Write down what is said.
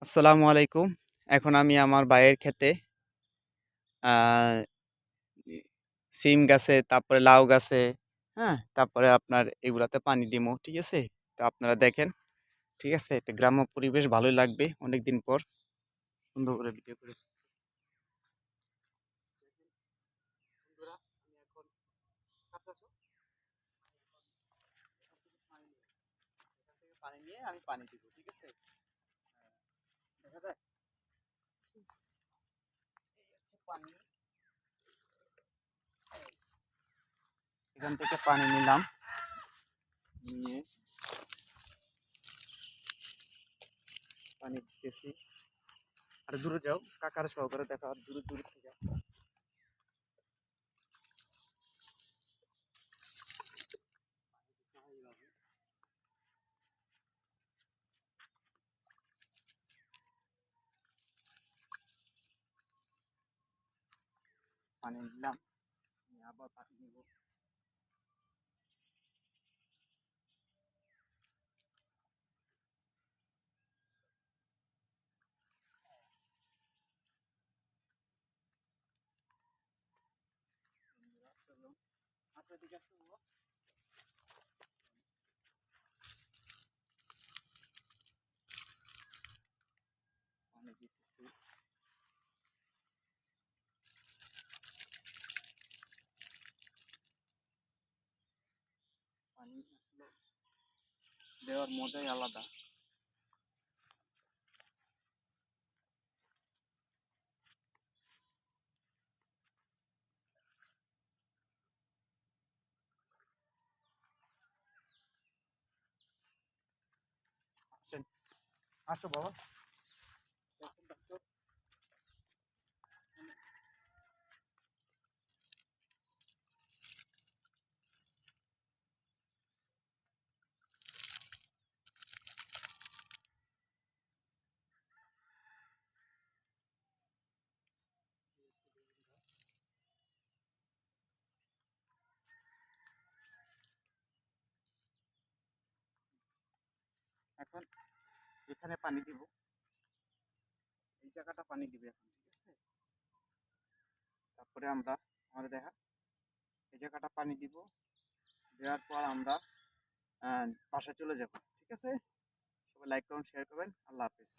আসসালামু আলাইকুম। এখন আমি আমার ভাইয়ের ক্ষেতে আ ই সিম গাছে, তারপরে লাউ গাছে, হ্যাঁ? তারপরে আপনার এগুলাতে পানি দিমু। ঠিক আছে? তো আপনারা দেখেন। ঠিক আছে? একটা গ্রাম্য পরিবেশ ভালোই লাগবে অনেকদিন পর। সুন্দর করে ভিডিও করে। বন্ধুরা, আমি এখন কাছে আসো। এখান থেকে পানি নিয়ে আমি পানি দিব। ঠিক আছে? দেখা যায়? এই হচ্ছে পানি। এখান থেকে পানি নিলাম। নিয়ে পানি দিতেছি। আরে দূরে যাও। কাকার সহকারে দেখো আর দূরে থেকে। পানি দিলাম। আবার পানি দিব। আচ্ছা ঠিক আছে পানি দিতেছি। পানি আসলে দেওয়ার মজাই আলাদা। আসেন, আসো বাবা। দেখেন তো, এখন এখানে পানি দিব। এই জায়গাটা পানি দিবে এখন। ঠিক আছে? তারপরে আমরা আমাদের দেখা এই জায়গাটা পানি দিব। দেওয়ার পর আমরা বাসায় চলে যাব। ঠিক আছে? সবাই লাইক করুন, শেয়ার করবেন। আল্লাহ হাফেজ।